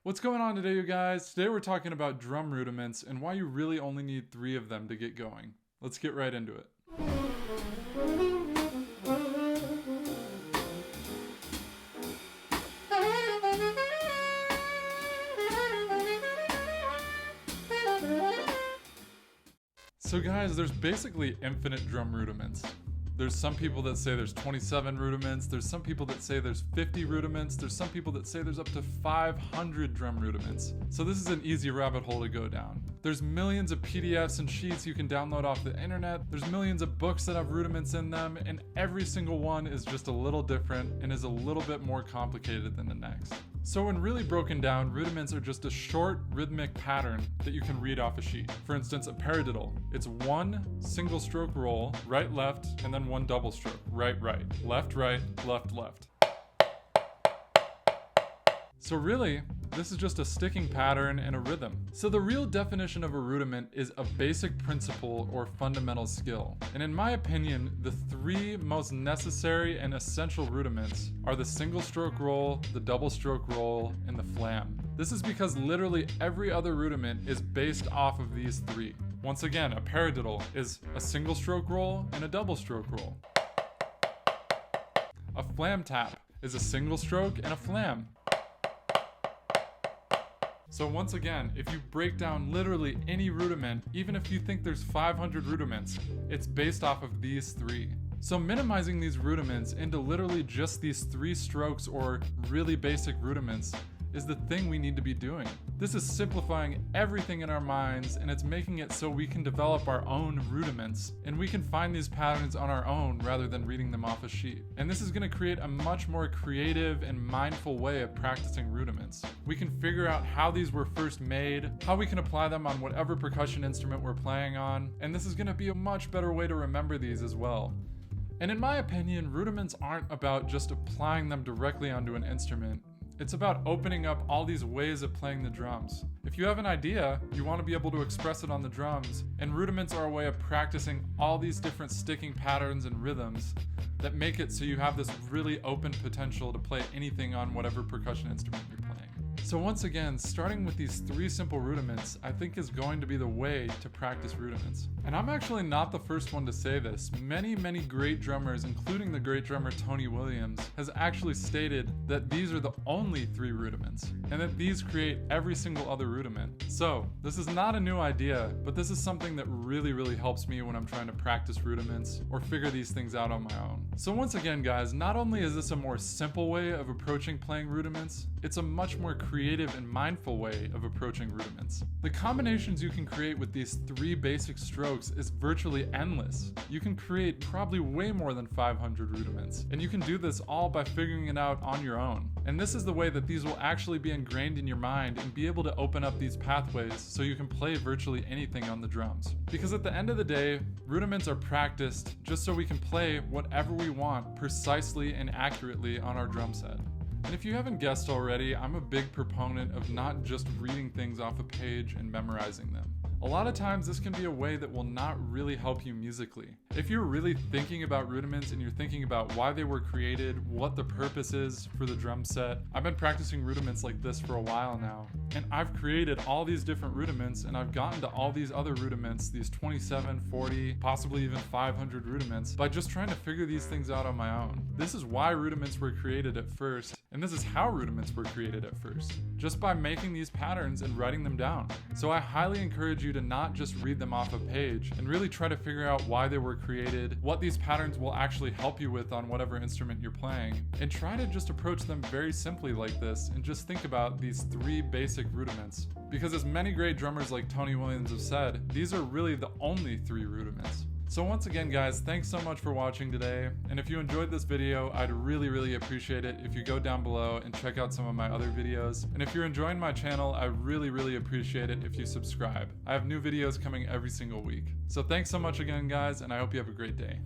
What's going on today, you guys? Today we're talking about drum rudiments and why you really only need 3 of them to get going. Let's get right into it. So guys, there's basically infinite drum rudiments. There's some people that say there's 27 rudiments, there's some people that say there's 50 rudiments, there's some people that say there's up to 500 drum rudiments. So this is an easy rabbit hole to go down. There's millions of PDFs and sheets you can download off the internet, there's millions of books that have rudiments in them, and every single one is just a little different and is a little bit more complicated than the next. So when really broken down, rudiments are just a short rhythmic pattern that you can read off a sheet. For instance, a paradiddle. It's one single stroke roll, right, left, and then one double stroke, right, right, left, left, left. So really, this is just a sticking pattern and a rhythm. So the real definition of a rudiment is a basic principle or fundamental skill. And in my opinion, the 3 most necessary and essential rudiments are the single stroke roll, the double stroke roll, and the flam. This is because literally every other rudiment is based off of these 3. Once again, a paradiddle is a single stroke roll and a double stroke roll. A flam tap is a single stroke and a flam. So once again, if you break down literally any rudiment, even if you think there's 500 rudiments, it's based off of these 3. So minimizing these rudiments into literally just these 3 strokes or really basic rudiments is the thing we need to be doing. This is simplifying everything in our minds, and it's making it so we can develop our own rudiments and we can find these patterns on our own rather than reading them off a sheet. And this is going to create a much more creative and mindful way of practicing rudiments. We can figure out how these were first made, how we can apply them on whatever percussion instrument we're playing on, and this is going to be a much better way to remember these as well. And in my opinion, rudiments aren't about just applying them directly onto an instrument. It's about opening up all these ways of playing the drums. If you have an idea, you want to be able to express it on the drums, and rudiments are a way of practicing all these different sticking patterns and rhythms that make it so you have this really open potential to play anything on whatever percussion instrument you're playing. So once again, starting with these 3 simple rudiments, I think is going to be the way to practice rudiments. And I'm actually not the first one to say this. Many great drummers, including the great drummer Tony Williams, has actually stated that these are the only 3 rudiments, and that these create every single other rudiment. So this is not a new idea, but this is something that really helps me when I'm trying to practice rudiments or figure these things out on my own. So once again, guys, not only is this a more simple way of approaching playing rudiments, it's a much more creative and mindful way of approaching rudiments. The combinations you can create with these 3 basic strokes is virtually endless. You can create probably way more than 500 rudiments, and you can do this all by figuring it out on your own. And this is the way that these will actually be ingrained in your mind and be able to open up these pathways so you can play virtually anything on the drums. Because at the end of the day, rudiments are practiced just so we can play whatever we want precisely and accurately on our drum set. And if you haven't guessed already, I'm a big proponent of not just reading things off a page and memorizing them. A lot of times this can be a way that will not really help you musically. If you're really thinking about rudiments and you're thinking about why they were created, what the purpose is for the drum set, I've been practicing rudiments like this for a while now. And I've created all these different rudiments, and I've gotten to all these other rudiments, these 27, 40, possibly even 500 rudiments, by just trying to figure these things out on my own. This is why rudiments were created at first, and this is how rudiments were created at first, just by making these patterns and writing them down. So I highly encourage you to not just read them off a page and really try to figure out why they were created, what these patterns will actually help you with on whatever instrument you're playing, and try to just approach them very simply like this and just think about these 3 basic rudiments. Because as many great drummers like Tony Williams have said, these are really the only 3 rudiments. So once again, guys, thanks so much for watching today. And if you enjoyed this video, I'd really appreciate it if you go down below and check out some of my other videos. And if you're enjoying my channel, I really appreciate it if you subscribe. I have new videos coming every single week. So thanks so much again, guys, and I hope you have a great day.